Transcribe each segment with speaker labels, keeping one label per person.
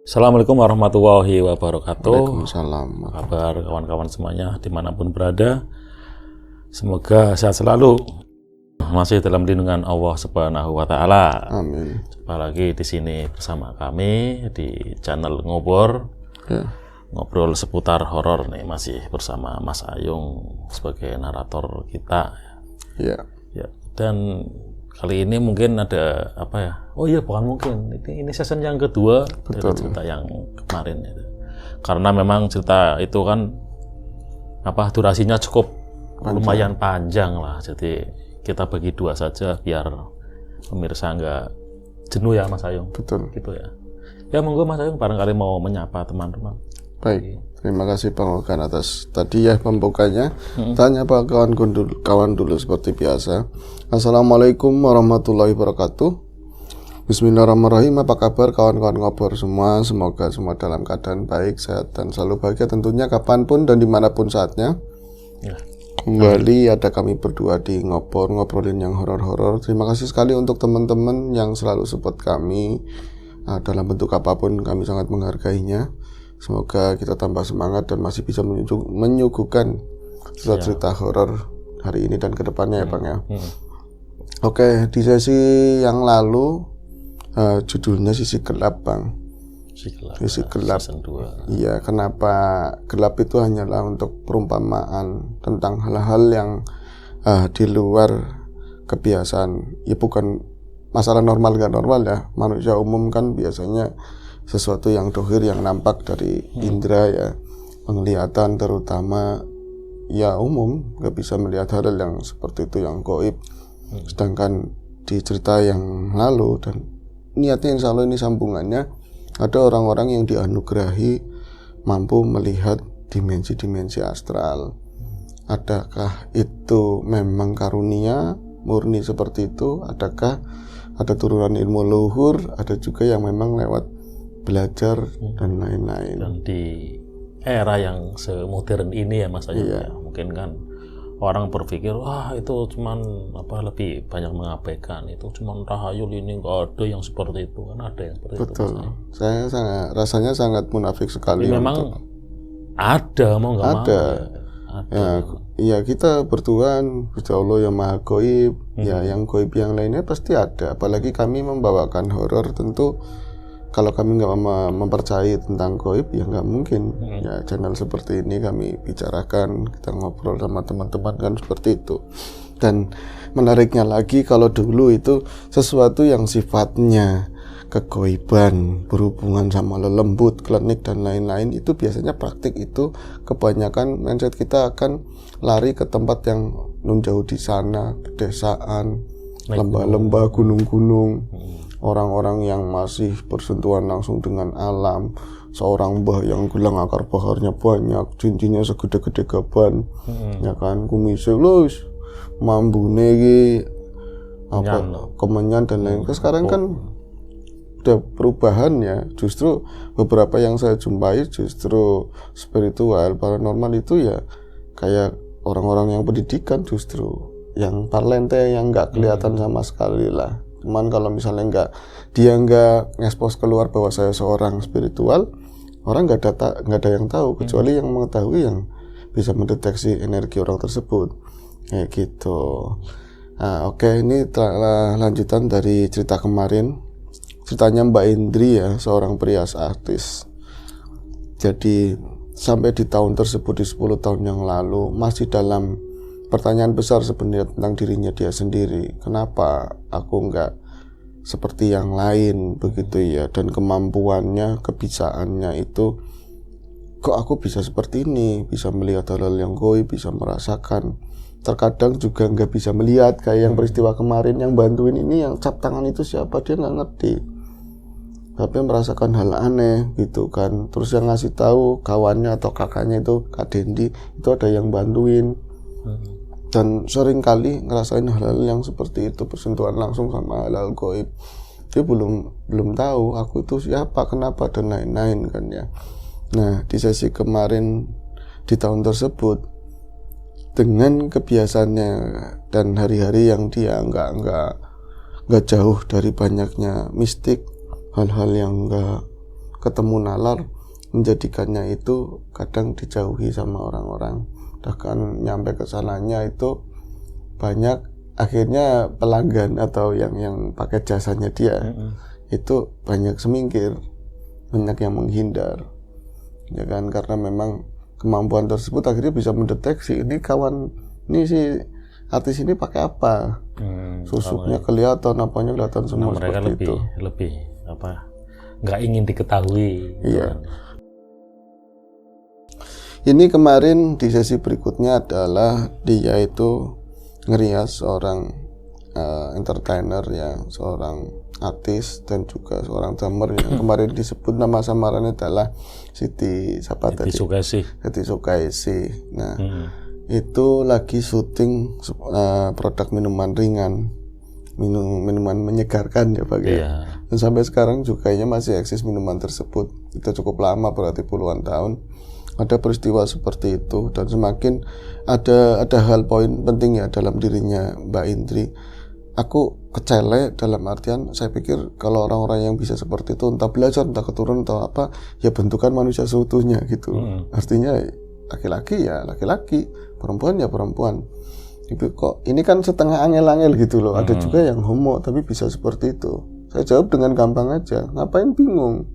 Speaker 1: Assalamualaikum warahmatullahi wabarakatuh.
Speaker 2: Waalaikumsalam.
Speaker 1: Apa kabar kawan-kawan semuanya dimanapun berada? Semoga sehat selalu, masih dalam lindungan Allah Subhanahu wa Ta'ala.
Speaker 2: Amin.
Speaker 1: Jumpa lagi di sini bersama kami di channel Ngobor.
Speaker 2: Ya.
Speaker 1: Ngobrol seputar horor nih, masih bersama Mas Ayung sebagai narator kita.
Speaker 2: Ya.
Speaker 1: Ya, dan kali ini mungkin ada apa ya? Oh iya, bukan mungkin. Ini season yang kedua dari cerita yang kemarin itu. Karena memang cerita itu kan durasinya cukup lumayan panjang lah. Jadi kita bagi dua saja biar pemirsa nggak jenuh ya Mas Ayung.
Speaker 2: Betul.
Speaker 1: Gitu ya. Ya monggo Mas Ayung barangkali mau menyapa teman-teman.
Speaker 2: Baik. Terima kasih Bang Ogan atas tadi ya pembukanya. Tanya Pak kawan dulu seperti biasa. Assalamualaikum warahmatullahi wabarakatuh. Bismillahirrahmanirrahim. Apa kabar kawan-kawan Ngobor semua? Semoga semua dalam keadaan baik, sehat dan selalu bahagia tentunya kapanpun dan dimanapun saatnya.
Speaker 1: Ya.
Speaker 2: Kembali ada kami berdua di Ngobor, ngobrolin yang horor-horor. Terima kasih sekali untuk teman-teman yang selalu support kami dalam bentuk apapun, kami sangat menghargainya. Semoga kita tambah semangat dan masih bisa menyuguhkan cerita-cerita horor hari ini dan kedepannya ya Bang ya. Oke, di sesi yang lalu judulnya Sisi Gelap Bang. Sisi gelap.
Speaker 1: Season 2.
Speaker 2: Iya, kenapa gelap itu hanyalah untuk perumpamaan tentang hal-hal yang di luar kebiasaan. Ya bukan masalah normal gak normal ya. Manusia umum kan biasanya sesuatu yang dohir yang nampak dari indera ya, penglihatan terutama ya umum, gak bisa melihat hal yang seperti itu yang gaib. Sedangkan di cerita yang lalu dan niatnya insya Allah ini sambungannya, ada orang-orang yang dianugerahi mampu melihat dimensi-dimensi astral. Adakah itu memang karunia murni seperti itu? Adakah ada turunan ilmu luhur? Ada juga yang memang lewat belajar dan lain-lain.
Speaker 1: Dan di era yang semodern ini ya Mas Ayung, ya, mungkin kan orang berpikir itu cuman lebih banyak mengabaikan, itu cuman tahayul, ini nggak ada yang seperti itu. Kan ada yang seperti itu.
Speaker 2: Betul. Saya rasanya sangat munafik sekali.
Speaker 1: Tapi memang ada, mau nggak mau
Speaker 2: ya kita bertuhan Gusti Allah yang maha gaib. Ya yang gaib yang lainnya pasti ada. Apalagi kami membawakan horor, tentu kalau kami nggak mempercayai tentang gaib ya nggak mungkin ya channel seperti ini kami bicarakan, kita ngobrol sama teman-teman kan seperti itu. Dan menariknya lagi, kalau dulu itu sesuatu yang sifatnya kegoiban berhubungan sama lelembut, klinik dan lain-lain, itu biasanya praktik itu kebanyakan mindset kita akan lari ke tempat yang jauh di sana, pedesaan, lembah-lembah, gunung-gunung. Orang-orang yang masih bersentuhan langsung dengan alam, seorang mbah yang gelang akar baharnya banyak, cincinnya segede-gede gaban, ya kan, kumisnya lois, mambune iki kemenyan dan lain. Sekarang kan udah perubahan ya, justru beberapa yang saya jumpai justru spiritual, paranormal itu ya kayak orang-orang yang pendidikan, justru yang parlente, yang nggak kelihatan sama sekali lah. Cuman kalau misalnya dia nggak ngekspos keluar bahwa saya seorang spiritual, orang nggak ada yang tahu, kecuali yang mengetahui yang bisa mendeteksi energi orang tersebut, kayak gitu. Nah, oke, ini lanjutan dari cerita kemarin. Ceritanya Mbak Indri ya, seorang perias artis. Jadi sampai di tahun tersebut, di 10 tahun yang lalu, masih dalam pertanyaan besar sebenarnya tentang dirinya dia sendiri. Kenapa aku nggak seperti yang lain begitu ya, dan kemampuannya, kebisaannya itu, kok aku bisa seperti ini, bisa melihat hal-hal yang gaib, bisa merasakan. Terkadang juga nggak bisa melihat, kayak yang peristiwa kemarin, yang bantuin ini, yang cap tangan itu siapa, dia nggak ngerti, tapi merasakan hal aneh gitu kan. Terus yang ngasih tahu kawannya atau kakaknya itu Kak Dendi, itu ada yang bantuin. Dan sering kali ngerasain hal-hal yang seperti itu, bersentuhan langsung sama hal-hal gaib. Dia belum tahu aku itu siapa, kenapa dan lain-lain kan ya. Nah, di sesi kemarin di tahun tersebut, dengan kebiasaannya dan hari-hari yang dia nggak jauh dari banyaknya mistik, hal-hal yang nggak ketemu nalar menjadikannya itu kadang dijauhi sama orang-orang, bahkan nyampe ke sananya itu banyak akhirnya pelanggan atau yang pakai jasanya dia itu banyak semingkir, banyak yang menghindar, ya kan, karena memang kemampuan tersebut akhirnya bisa mendeteksi ini si artis ini pakai apa, susuknya kelihatan, apanya kelihatan semua,
Speaker 1: mereka
Speaker 2: seperti
Speaker 1: lebih nggak ingin diketahui.
Speaker 2: Iya. Ini kemarin di sesi berikutnya adalah dia itu ngerias seorang entertainer ya, seorang artis dan juga seorang drummer yang kemarin disebut nama samarannya adalah Siti Soekaisi. Nah, itu lagi syuting produk minuman ringan, minuman menyegarkan ya Pak ya. Dan sampai sekarang juga masih eksis minuman tersebut. Itu cukup lama, berarti puluhan tahun. Ada peristiwa seperti itu, dan semakin ada hal poin penting ya dalam dirinya Mbak Indri. Aku kecele dalam artian saya pikir kalau orang-orang yang bisa seperti itu entah belajar, entah keturunan atau apa, ya bentukan manusia seutuhnya gitu. Artinya laki-laki ya laki-laki, perempuan ya perempuan. Itu kok ini kan setengah angel-angel gitu loh. Ada juga yang homo tapi bisa seperti itu. Saya jawab dengan gampang aja, ngapain bingung?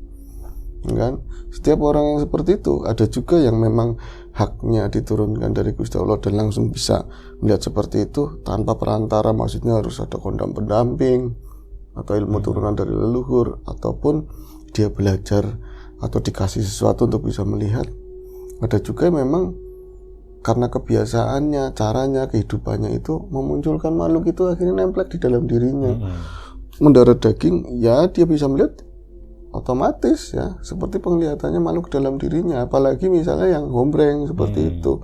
Speaker 2: Kan setiap orang yang seperti itu, ada juga yang memang haknya diturunkan dari Gusti Allah dan langsung bisa melihat seperti itu tanpa perantara, maksudnya harus ada kondom pendamping atau ilmu turunan dari leluhur, ataupun dia belajar atau dikasih sesuatu untuk bisa melihat. Ada juga yang memang karena kebiasaannya, caranya, kehidupannya itu memunculkan makhluk itu akhirnya nemplek di dalam dirinya, mendarah daging, ya dia bisa melihat otomatis ya, seperti penglihatannya makhluk dalam dirinya. Apalagi misalnya yang gombreng seperti itu,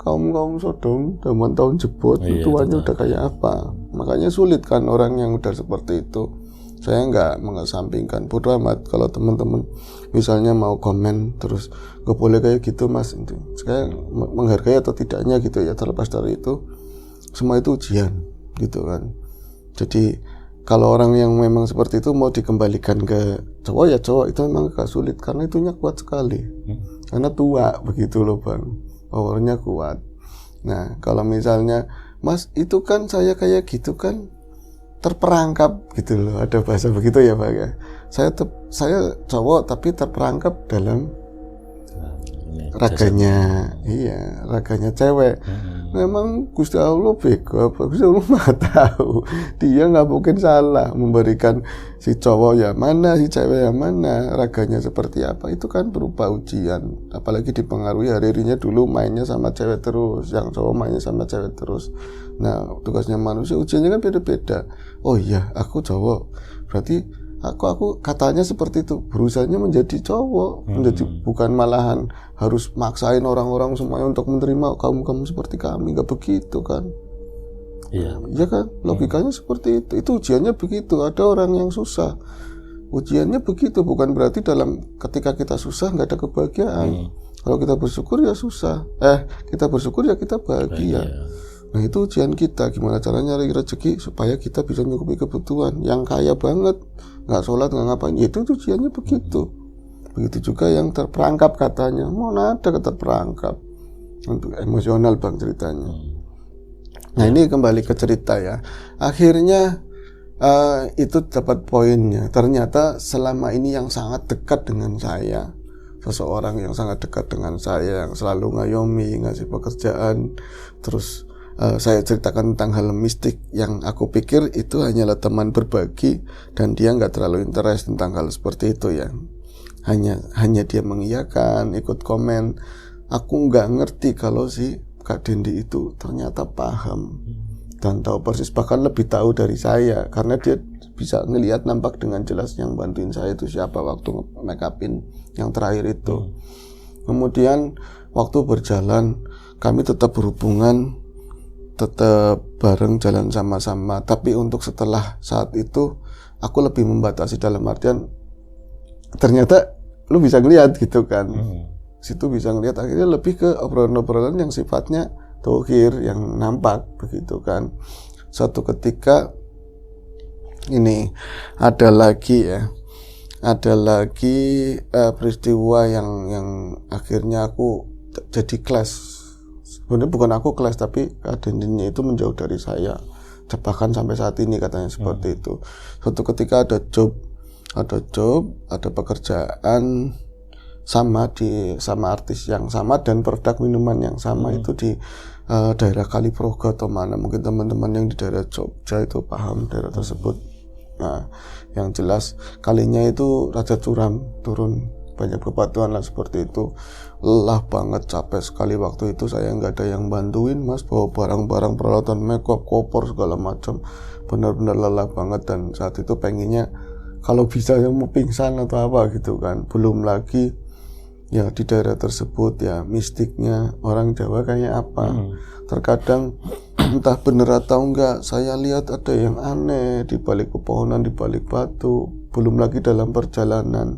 Speaker 2: kaum Sodom zaman tahun jebot, tuannya udah kayak apa. Makanya sulit kan orang yang udah seperti itu. Saya nggak mengesampingkan, bodo amat kalau teman-teman misalnya mau komen terus nggak boleh kayak gitu mas, itu saya menghargai atau tidaknya gitu ya, terlepas dari itu semua itu ujian gitu kan. Jadi kalau orang yang memang seperti itu mau dikembalikan ke cowok ya cowok, itu memang agak sulit karena itunya kuat sekali, karena tua begitu loh Bang, powernya kuat. Nah kalau misalnya mas itu kan saya kayak gitu kan terperangkap gitu loh, ada bahasa begitu ya Pak ya. Saya cowok tapi terperangkap dalam raganya, raganya cewek. Memang Gusti Allah bego apa? Gusti Allah nggak tahu. Dia nggak mungkin salah memberikan si cowok yang mana, si cewek yang mana, raganya seperti apa. Itu kan berupa ujian. Apalagi dipengaruhi hari-harinya dulu mainnya sama cewek terus, yang cowok mainnya sama cewek terus. Nah tugasnya manusia ujiannya kan beda-beda. Oh iya, aku cowok, berarti aku katanya seperti itu, berusahanya menjadi cowok, menjadi bukan malahan harus maksain orang-orang semuanya untuk menerima kamu seperti kami, nggak begitu kan? Iya kan, logikanya seperti itu ujiannya begitu. Ada orang yang susah, ujiannya begitu, bukan berarti ketika kita susah nggak ada kebahagiaan. Kalau kita bersyukur ya susah, kita bersyukur ya kita bahagia. Nah itu ujian kita, gimana caranya nyari rezeki supaya kita bisa mencukupi kebutuhan. Yang kaya banget nggak sholat nggak ngapain, itu ujiannya begitu. Begitu juga yang terperangkap katanya, mana ada kata perangkap, untuk emosional Bang ceritanya. Nah ini kembali ke cerita ya. Akhirnya itu dapat poinnya. Ternyata selama ini yang sangat dekat dengan saya, seseorang yang sangat dekat dengan saya, yang selalu ngayomi, ngasih pekerjaan, terus saya ceritakan tentang hal mistik yang aku pikir itu hanyalah teman berbagi dan dia nggak terlalu interest tentang hal seperti itu ya. Hanya dia mengiyakan, ikut komen. Aku nggak ngerti kalau si Kak Dendi itu ternyata paham dan tahu persis, bahkan lebih tahu dari saya karena dia bisa ngelihat nampak dengan jelas yang bantuin saya itu siapa waktu make upin yang terakhir itu. Kemudian waktu berjalan kami tetap berhubungan, tetap bareng jalan sama-sama, tapi untuk setelah saat itu aku lebih membatasi dalam artian ternyata lu bisa ngelihat gitu kan. Situ bisa ngelihat, akhirnya lebih ke obrolan-obrolan yang sifatnya tauhid yang nampak begitu kan. Suatu ketika ini ada lagi ya, ada lagi peristiwa yang akhirnya aku jadi clash. Sebenarnya bukan aku clash, tapi adendinya itu menjauh dari saya. Bahkan sampai saat ini katanya seperti itu. Suatu ketika ada pekerjaan sama artis yang sama dan produk minuman yang sama itu di daerah Kaliprogo atau mana, mungkin teman-teman yang di daerah Jogja itu paham daerah tersebut. Nah, yang jelas kalinya itu Raja Curam turun, banyak bebatuan lah seperti itu. Lelah banget, capek sekali waktu itu, saya nggak ada yang bantuin mas, bawa barang-barang peralatan makeup, koper segala macam, benar-benar lelah banget. Dan saat itu pengennya kalau bisa yang mau pingsan atau apa gitu kan. Belum lagi ya di daerah tersebut ya mistiknya orang Jawa kayak apa. Terkadang entah benar atau enggak, saya lihat ada yang aneh di balik pepohonan, di balik batu. Belum lagi dalam perjalanan.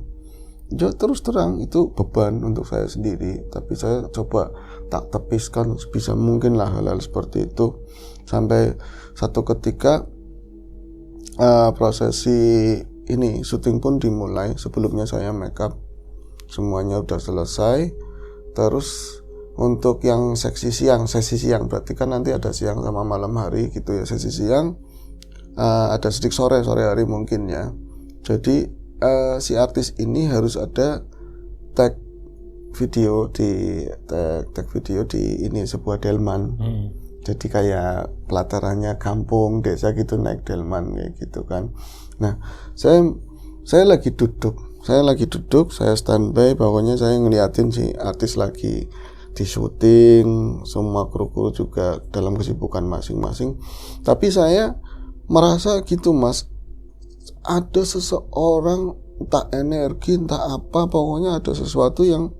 Speaker 2: Ya terus terang itu beban untuk saya sendiri, tapi saya coba tak tepiskan sebisa mungkin lah hal-hal seperti itu. Sampai satu ketika prosesi ini syuting pun dimulai. Sebelumnya saya make up, semuanya udah selesai. Terus untuk yang sesi siang berarti kan nanti ada siang sama malam hari gitu ya. Sesi siang ada sedikit sore hari mungkin ya. Jadi si artis ini harus ada tag video di ini sebuah delman. Jadi kayak pelatarannya kampung desa gitu, naik delman kayak gitu kan. Nah, saya lagi duduk, saya standby, pokoknya saya ngeliatin si artis lagi di syuting, semua kru-kru juga dalam kesibukan masing-masing. Tapi saya merasa gitu mas, ada seseorang, entah energi, entah apa, pokoknya ada sesuatu yang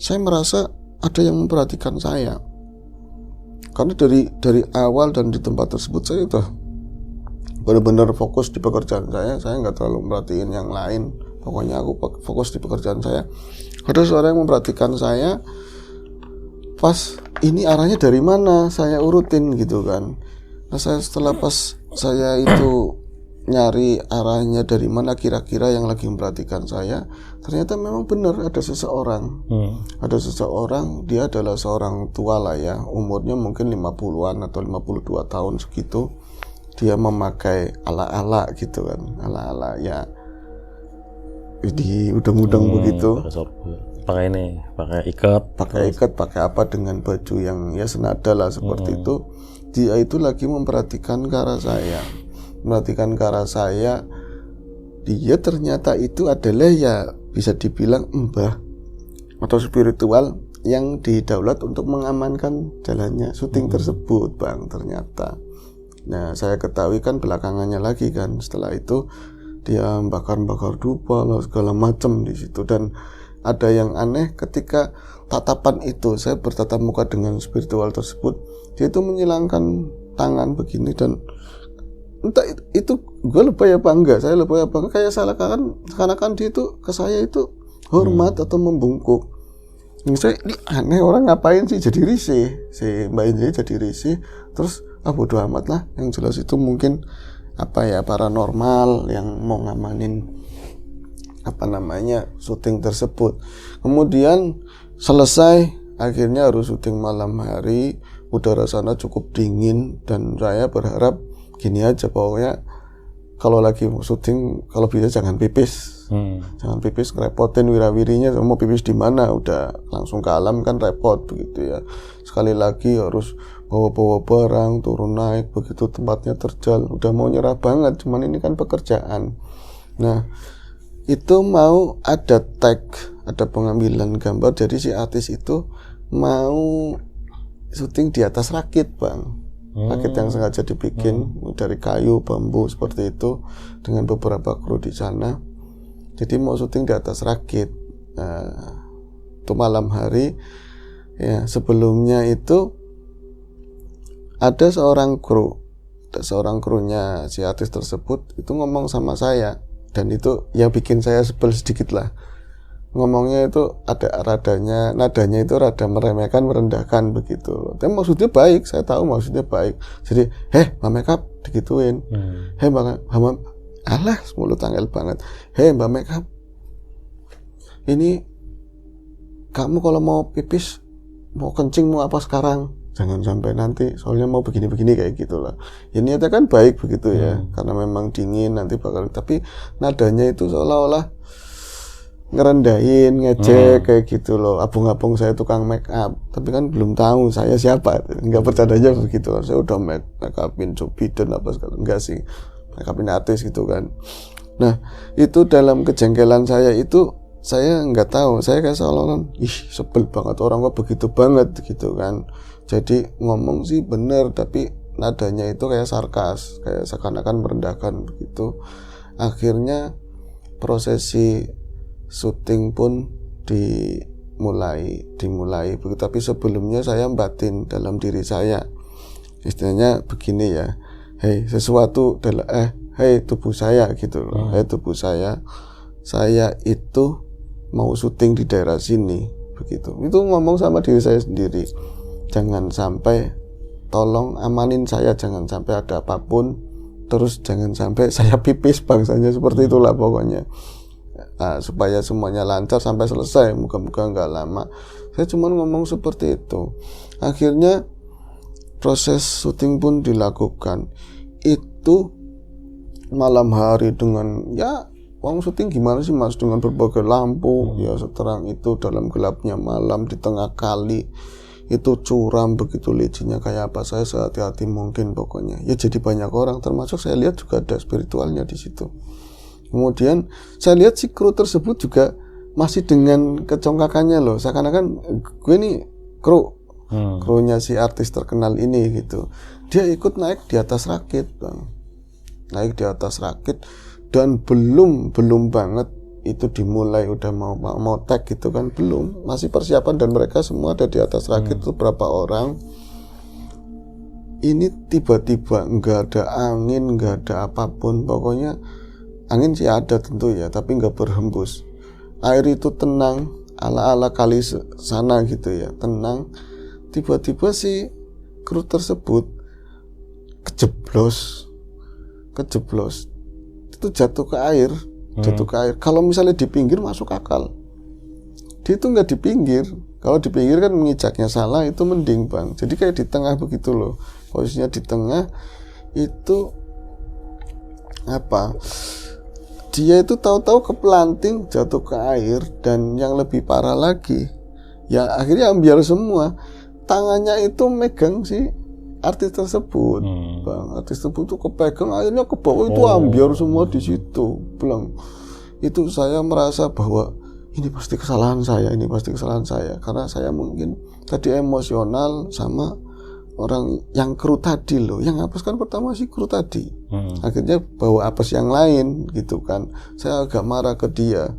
Speaker 2: saya merasa ada yang memperhatikan saya. Karena dari awal dan di tempat tersebut saya udah benar-benar fokus di pekerjaan saya nggak terlalu merhatiin yang lain. Pokoknya aku fokus di pekerjaan saya. Ada seorang yang memperhatikan saya. Pas ini arahnya dari mana, saya urutin gitu kan. Nah setelah pas saya itu nyari arahnya dari mana kira-kira yang lagi memperhatikan saya, ternyata memang benar ada seseorang. Ada seseorang, dia adalah seorang tua lah ya, umurnya mungkin 50-an atau 52 tahun segitu. Dia memakai ala-ala gitu kan, ala-ala ya di udang-udang begitu.
Speaker 1: Pakai ikat,
Speaker 2: pakai apa dengan baju yang ya senada lah seperti itu. Dia itu lagi memperhatikan ke arah saya. Dia ternyata itu adalah ya bisa dibilang mbah atau spiritual yang didaulat untuk mengamankan jalannya syuting tersebut bang, ternyata. Nah saya ketahui kan belakangannya lagi kan, setelah itu dia bakar dupa lah segala macam di situ. Dan ada yang aneh ketika tatapan itu, saya bertatap muka dengan spiritual tersebut, dia itu menyilangkan tangan begini, dan entah itu gue lebay apa enggak, saya lebay apa enggak, kayak seakan-akan dia itu ke saya itu hormat atau membungkuk. Saya ini aneh, orang ngapain sih, jadi risih, si Mbak Indri jadi risih. Terus bodo amat lah, yang jelas itu mungkin paranormal yang mau ngamanin syuting tersebut. Kemudian selesai, akhirnya harus syuting malam hari, udara sana cukup dingin, dan saya berharap gini aja, pokoknya kalau lagi syuting kalau bisa jangan pipis. Jangan pipis, ngerepotin wirawirinya, mau pipis di mana, udah langsung ke alam kan repot begitu ya. Sekali lagi harus bawa barang, turun naik begitu, tempatnya terjal, udah mau nyerah banget, cuman ini kan pekerjaan. Nah itu mau ada tag, ada pengambilan gambar, jadi si artis itu mau syuting di atas rakit bang. Rakit yang sengaja dibikin dari kayu, bambu seperti itu, dengan beberapa kru di sana. Jadi mau syuting di atas rakit. Itu malam hari ya. Sebelumnya itu ada seorang krunya si artis tersebut itu ngomong sama saya, dan itu yang bikin saya sebel sedikit lah. Ngomongnya itu ada nadanya itu rada meremehkan, merendahkan begitu. Tapi maksudnya baik, saya tahu maksudnya baik. Jadi, Mbak Makeup digituin. Mbak alah, mulut tanggal banget. Mbak Makeup, ini kamu kalau mau pipis, mau kencing, mau apa sekarang, jangan sampai nanti, soalnya mau begini-begini kayak gitulah. Ya niatnya kan baik begitu ya, karena memang dingin nanti bakal, tapi nadanya itu seolah-olah ngerendahin, ngejek kayak gitu loh. Abung-abung saya tukang make up, tapi kan belum tahu saya siapa. Enggak bercandanya begitu. Saya udah make upin Joe Biden apa segala, enggak sih, make upin artis gitu kan. Nah, itu dalam kejengkelan saya itu saya nggak tahu, saya kayak seolah-olah sebel banget orang kok begitu banget gitu kan. Jadi ngomong sih bener, tapi nadanya itu kayak sarkas, kayak seakan-akan merendahkan begitu. Akhirnya prosesi syuting pun dimulai begitu, tapi sebelumnya saya batin dalam diri saya, istilahnya begini ya, hei sesuatu hei tubuh saya gitu loh, hei tubuh saya itu mau syuting di daerah sini begitu. Itu ngomong sama diri saya sendiri, jangan sampai, tolong amanin saya, jangan sampai ada apapun, terus jangan sampai saya pipis, bangsanya seperti itulah pokoknya. Nah, supaya semuanya lancar sampai selesai, moga-moga nggak lama. Saya cuma ngomong seperti itu. Akhirnya proses syuting pun dilakukan. Itu malam hari dengan ya, uang syuting gimana sih mas, dengan berbagai lampu ya seterang itu, dalam gelapnya malam di tengah kali itu curam begitu licinnya kayak apa, saya sehati-hati mungkin pokoknya. Ya jadi banyak orang, termasuk saya lihat juga ada spiritualnya di situ. Kemudian saya lihat si kru tersebut juga masih dengan kecongkakannya loh, seakan-akan gue nih krunya si artis terkenal ini gitu. Dia ikut naik di atas rakit bang, naik di atas rakit, dan belum banget itu dimulai, udah mau tag gitu kan, belum, masih persiapan, dan mereka semua ada di atas rakit itu berapa orang. Ini tiba-tiba nggak ada angin, nggak ada apapun, pokoknya angin sih ada tentu ya, tapi nggak berhembus. Air itu tenang, ala-ala kali sana gitu ya, tenang. Tiba-tiba si kru tersebut kejeblos, itu jatuh ke air. Kalau misalnya di pinggir masuk akal, dia itu nggak di pinggir. Kalau di pinggir kan mengijaknya salah, itu mending bang. Jadi kayak di tengah begitu loh, posisinya di tengah itu apa? Dia itu tahu-tahu kepelanting, jatuh ke air, dan yang lebih parah lagi, ya akhirnya ambiar semua. Tangannya itu megang si artis tersebut, bang. Artis tersebut itu kepegang, akhirnya ke bawah itu ambiar semua di situ, bilang. Itu saya merasa bahwa ini pasti kesalahan saya, karena saya mungkin tadi emosional sama orang yang kru tadi loh, yang apes kan pertama si kru tadi, akhirnya bawa apes yang lain gitu kan. Saya agak marah ke dia,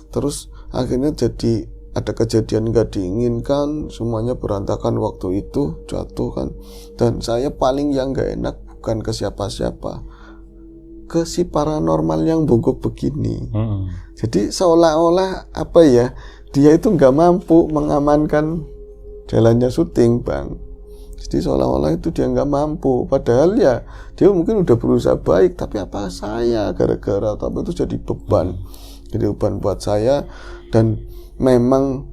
Speaker 2: terus akhirnya jadi ada kejadian gak diinginkan, semuanya berantakan waktu itu, jatuh kan. Dan saya paling yang gak enak bukan ke siapa-siapa, ke si paranormal yang bongkok begini. Jadi seolah-olah apa ya, dia itu gak mampu mengamankan jalannya syuting bang. Jadi seolah-olah itu dia nggak mampu, padahal ya dia mungkin udah berusaha baik, tapi apa saya gara-gara tapi itu jadi beban buat saya. Dan memang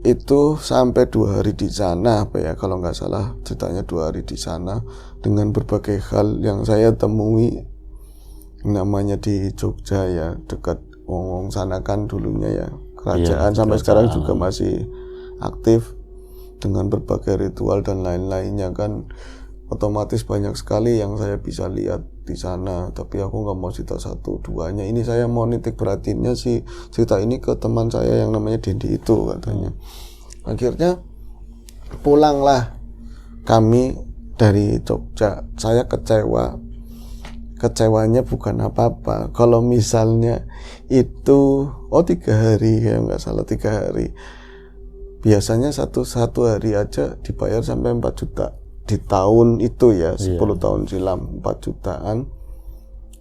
Speaker 2: itu sampai 2 hari di sana, apa ya, kalau nggak salah ceritanya 2 hari di sana, dengan berbagai hal yang saya temui. Namanya di Jogja ya, dekat Wong sana kan dulunya ya kerajaan, sampai sekarang juga masih aktif dengan berbagai ritual dan lain-lainnya kan. Otomatis banyak sekali yang saya bisa lihat di sana, tapi aku nggak mau cerita 1-2-nya. Ini saya mau nitik perhatiannya sih cerita ini ke teman saya yang namanya Dendi itu katanya. Akhirnya pulanglah kami dari Jogja. Saya kecewanya bukan apa-apa. Kalau misalnya itu 3 hari ya, nggak salah 3 hari. Biasanya satu hari aja dibayar sampai 4 juta di tahun itu ya, 10 tahun silam 4 jutaan.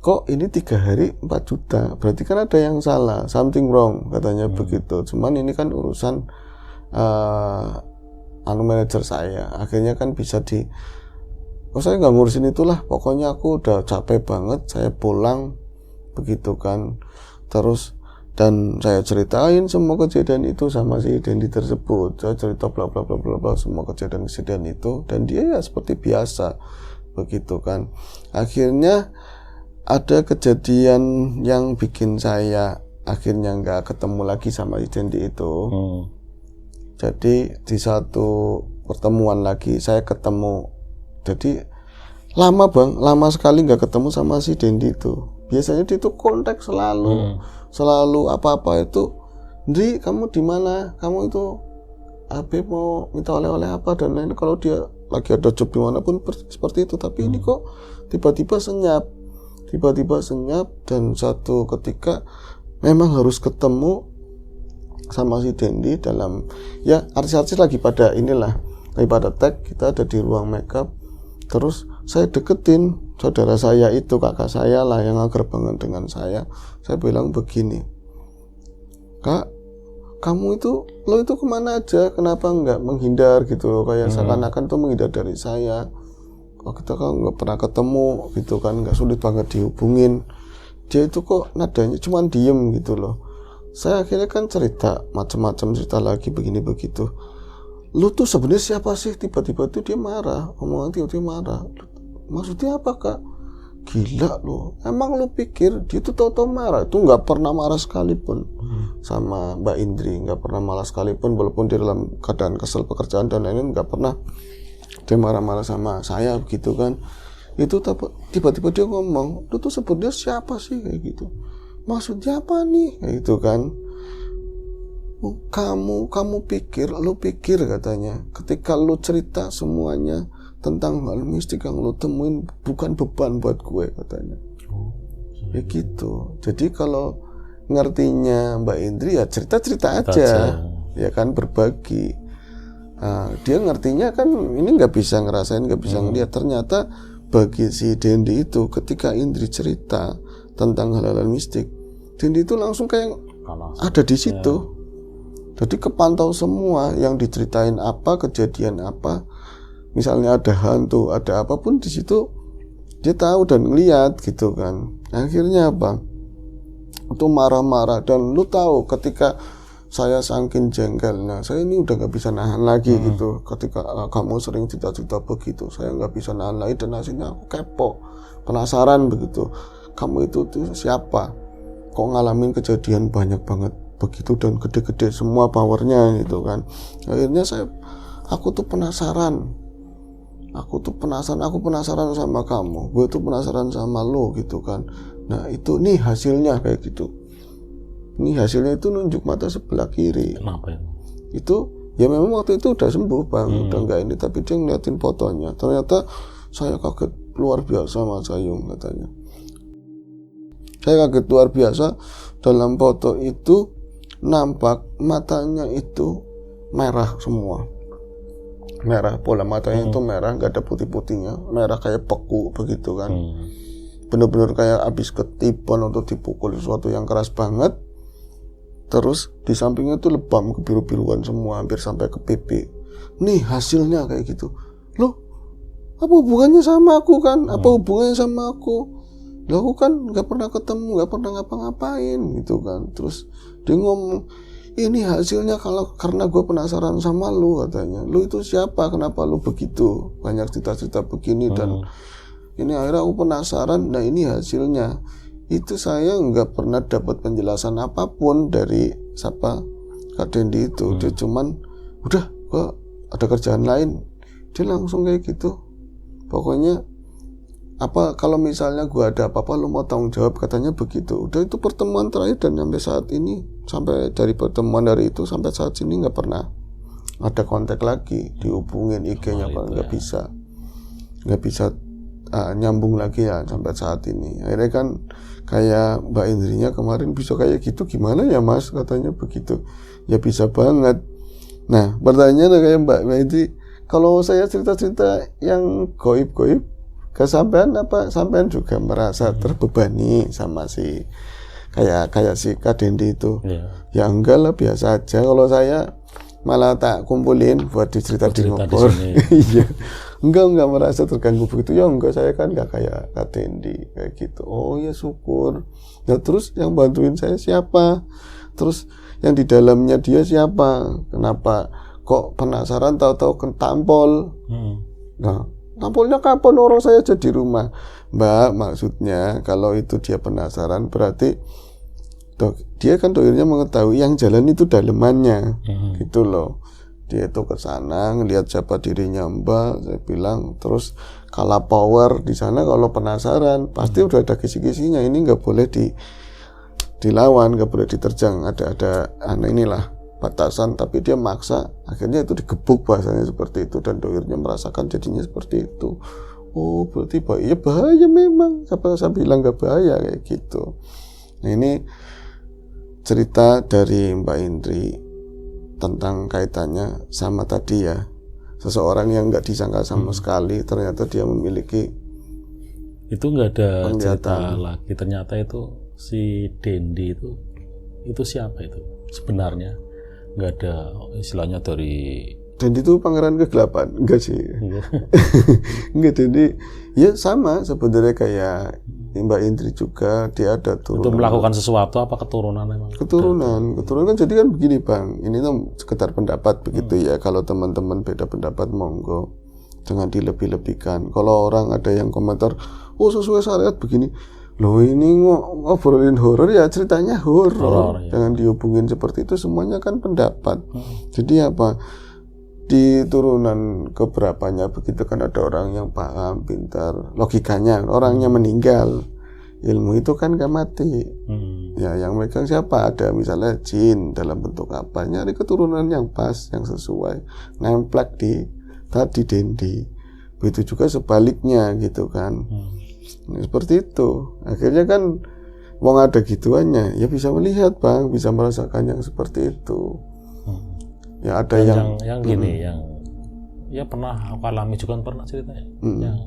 Speaker 2: Kok ini 3 hari 4 juta? Berarti kan ada yang salah, something wrong katanya begitu. Cuman ini kan urusan manajer saya. Akhirnya kan bisa saya nggak ngurusin itulah. Pokoknya aku udah capek banget, saya pulang begitu kan. Terus Dan saya ceritain semua kejadian itu sama si Dendi tersebut. Saya cerita bla bla bla bla bla semua kejadian itu, dan dia ya seperti biasa begitu kan. Akhirnya ada kejadian yang bikin saya akhirnya nggak ketemu lagi sama si Dendi itu. Jadi di satu pertemuan lagi saya ketemu. Jadi lama bang, lama sekali nggak ketemu sama si Dendi itu. Biasanya dia itu kontak selalu apa-apa itu, Ndri kamu di mana, kamu itu Habib mau minta oleh-oleh apa dan lain. Kalau dia lagi ada job dimanapun seperti itu. Tapi ini kok tiba-tiba senyap, dan satu ketika memang harus ketemu sama si Dendi dalam ya artis-artis lagi pada inilah, lagi pada tag, kita ada di ruang makeup. Terus saya deketin saudara saya itu, kakak saya lah yang akrab banget dengan saya. Saya bilang begini, Kak, kamu itu, lo itu kemana aja? Kenapa nggak menghindar gitu? Kayak seakan-akan tuh menghindar dari saya. Kok kita kan nggak pernah ketemu gitu kan, nggak sulit banget dihubungin. Dia itu kok nadanya cuman diem gitu loh. Saya akhirnya kan cerita macam-macam, cerita lagi begini begitu. Lu tuh sebenarnya siapa sih? Tiba-tiba tuh dia marah, omongan tiba-tiba marah. Maksudnya apa kak? Gila lo, emang lu pikir dia tuh tau-tau marah? Itu nggak pernah marah sekalipun sama Mbak Indri, nggak pernah marah sekalipun, walaupun dia dalam keadaan kesel pekerjaan dan lain-lain, nggak pernah dia marah-marah sama saya begitu kan. Itu tiba-tiba dia ngomong, lu tuh sebenarnya siapa sih kayak gitu? Maksudnya apa nih kayak gitu kan? Kamu pikir, lu pikir katanya, ketika lu cerita semuanya tentang hal mistik yang lu temuin bukan beban buat gue katanya. Ya gitu. Jadi kalau ngertinya Mbak Indri ya cerita-cerita aja, ya kan, berbagi. Nah, dia ngertinya kan ini nggak bisa ngerasain, nggak bisa ngeliat. Ternyata bagi si Dendi itu ketika Indri cerita tentang hal-hal mistik, Dendi itu langsung kayak ada di situ. Jadi kepantau semua yang diceritain apa, kejadian apa. Misalnya ada hantu, ada apapun di situ, dia tahu dan ngeliat gitu kan. Akhirnya apa? Itu marah-marah, dan lu tahu ketika saya saking jengkelnya, saya ini udah nggak bisa nahan lagi gitu. Ketika kamu sering cerita-cerita begitu, saya nggak bisa nahan lagi, dan hasilnya aku kepo, penasaran begitu. Kamu itu tuh siapa? Kok ngalamin kejadian banyak banget begitu dan gede-gede semua powernya gitu kan. Akhirnya aku tuh penasaran. Aku penasaran sama kamu. Gue tuh penasaran sama lo gitu kan. Nah itu nih hasilnya kayak gitu. Ini hasilnya itu nunjuk mata sebelah kiri.
Speaker 1: Kenapa itu?
Speaker 2: Itu ya memang waktu itu udah sembuh bang, udah nggak ini. Tapi dia ngeliatin fotonya. Ternyata saya kaget luar biasa Mas Ayung katanya. Saya kaget luar biasa. Dalam foto itu nampak matanya itu merah semua. Merah, pola matanya itu merah, nggak ada putih-putihnya, merah kayak beku begitu kan. Bener-bener kayak abis ketiban atau dipukul sesuatu yang keras banget. Terus di sampingnya itu lebam kebiru-biruan semua, hampir sampai ke pipi. Nih hasilnya kayak gitu. Loh, apa hubungannya sama aku kan? Apa hubungannya sama aku? Loh, aku kan nggak pernah ketemu, nggak pernah ngapa-ngapain gitu kan. Terus dia ngomong, ini hasilnya karena gue penasaran sama lu katanya. Lu itu siapa? Kenapa lu begitu? Banyak cerita-cerita begini dan ini akhirnya aku penasaran. Nah ini hasilnya. Itu saya nggak pernah dapat penjelasan apapun dari siapa Kak Dendi itu. Dia cuman udah gue ada kerjaan lain. Dia langsung kayak gitu. Pokoknya apa kalau misalnya gue ada apa-apa lu mau tanggung jawab katanya begitu. Udah itu pertemuan terakhir dan sampai saat ini, sampai dari pertemuan dari itu sampai saat ini nggak pernah ada kontak lagi, dihubungin IG-nya nggak bisa nyambung lagi ya sampai saat ini. Akhirnya kan kayak Mbak Indrinya kemarin bisa kayak gitu, gimana ya Mas katanya begitu. Ya bisa banget. Nah pertanyaannya kayak Mbak Indri, kalau saya cerita-cerita yang goib-goib ke sampean apa sampean juga merasa terbebani sama si kayak si Kak Dendi itu? Ya enggak lah, biasa aja. Kalau saya malah tak kumpulin buat dicerita di ngobrol. Iya. enggak merasa terganggu begitu. Ya enggak, saya kan enggak kayak Kak Dendi kayak gitu. Oh ya syukur. Nah terus yang bantuin saya siapa? Terus yang di dalamnya dia siapa? Kenapa kok penasaran tahu-tahu kentampol? Nah, tampolnya kapan orang saya aja di rumah? Mbak, maksudnya kalau itu dia penasaran berarti dia kan doirnya mengetahui yang jalan itu dalemannya, gitu loh. Dia itu ke sana ngelihat siapa dirinya Mbak, saya bilang. Terus kalah power di sana kalau penasaran, pasti udah ada kisi-kisinya. Ini nggak boleh dilawan, nggak boleh diterjang. Ada inilah batasan, tapi dia maksa. Akhirnya itu digebuk bahasanya seperti itu dan doirnya merasakan jadinya seperti itu. Oh berarti bahaya memang. Siapa saya bilang nggak bahaya kayak gitu. Nah ini cerita dari Mbak Indri tentang kaitannya sama tadi ya, seseorang yang nggak disangka sama sekali ternyata dia memiliki
Speaker 1: itu, nggak ada cerita lagi. Ternyata itu si Dendi itu siapa itu sebenarnya? Nggak ada istilahnya dari
Speaker 2: Dendi itu pangeran kegelapan, enggak sih? Enggak, Dendi ya sama sebenarnya kayak Mbak Indri juga, dia ada turunan.
Speaker 1: Untuk melakukan sesuatu apa keturunan memang?
Speaker 2: Keturunan kan jadi kan begini Bang, ini tuh sekedar pendapat begitu ya. Kalau teman-teman beda pendapat monggo, jangan dilebih-lebihkan. Kalau orang ada yang komentar, oh sesuai syariat begini, loh ini ngobrolin horor ya ceritanya horor, ya. Jangan dihubungin seperti itu, semuanya kan pendapat. Jadi apa? Di turunan keberapanya begitu kan ada orang yang paham, pintar, logikanya orangnya meninggal, ilmu itu kan gak mati. Ya yang megang siapa? Ada misalnya jin dalam bentuk apa, nyari keturunan yang pas, yang sesuai, nemplek di tadi Dendi. Begitu juga sebaliknya gitu kan. Nah, seperti itu. Akhirnya kan wong ada gituannya, ya bisa melihat Bang, bisa merasakan yang seperti itu. Ya ada yang
Speaker 1: gini, yang ya pernah aku alami juga, pernah ceritanya. Yang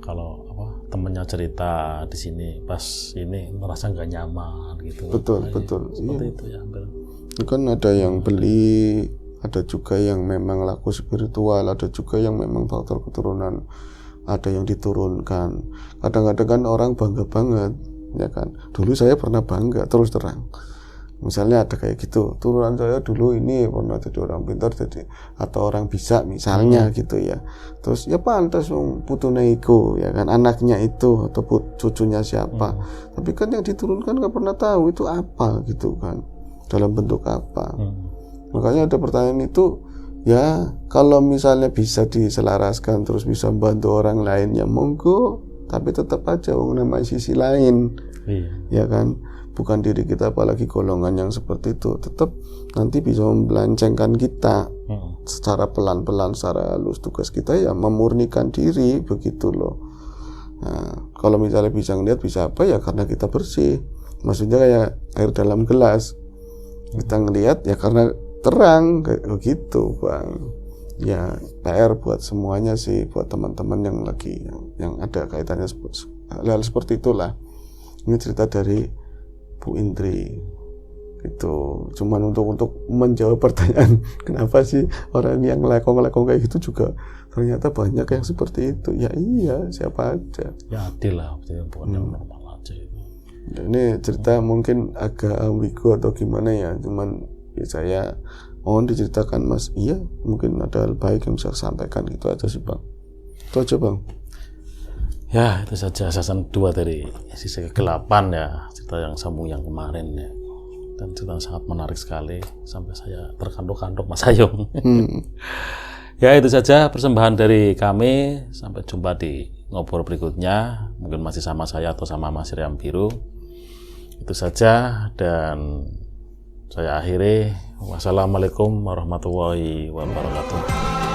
Speaker 1: kalau temennya cerita di sini pas ini merasa nggak nyaman gitu.
Speaker 2: Betul.
Speaker 1: Seperti itu ya.
Speaker 2: Kan ada yang beli, ada juga yang memang laku spiritual, ada juga yang memang faktor keturunan, ada yang diturunkan. Kadang-kadang kan orang bangga banget, ya kan. Dulu saya pernah bangga terus terang. Misalnya ada kayak gitu, turunan saya dulu ini pernah jadi orang pintar, jadi atau orang bisa misalnya gitu ya. Terus ya pantas putune iku ya kan, anaknya itu atau cucunya siapa. Tapi kan yang diturunkan nggak pernah tahu itu apa gitu kan, dalam bentuk apa. Makanya ada pertanyaan itu ya, kalau misalnya bisa diselaraskan terus bisa membantu orang lain ya monggo, tapi tetap aja namanya sisi lain. Ya kan, bukan diri kita, apalagi golongan yang seperti itu tetap nanti bisa membelancengkan kita secara pelan-pelan, secara halus. Tugas kita ya memurnikan diri begitu loh. Nah, kalau misalnya bisa ngeliat bisa apa ya, karena kita bersih, maksudnya kayak air dalam gelas, kita ngeliat ya karena terang kayak begitu Bang. Ya PR buat semuanya sih, buat teman-teman yang lagi yang ada kaitannya hal seperti itulah. Ini cerita dari Bu Indri itu, cuman untuk menjawab pertanyaan kenapa sih orang yang lekong-lekong kayak gitu juga ternyata banyak yang seperti itu. Ya iya, siapa aja
Speaker 1: ya adil lah, bukan yang normal aja itu.
Speaker 2: Ini cerita mungkin agak ambigu atau gimana ya, cuman ya saya mohon diceritakan Mas. Iya, mungkin ada hal baik yang bisa sampaikan, gitu aja sih Bang. Itu aja Bang.
Speaker 1: Ya itu saja sasaran 2 dari sisi kegelapan ya, cerita yang sambung yang kemarin ya, dan cerita sangat menarik sekali sampai saya terkandung-kandung Mas Ayung. Ya itu saja persembahan dari kami, sampai jumpa di ngobrol berikutnya, mungkin masih sama saya atau sama Mas Riam Biru. Itu saja dan saya akhiri. Wassalamualaikum warahmatullahi wabarakatuh.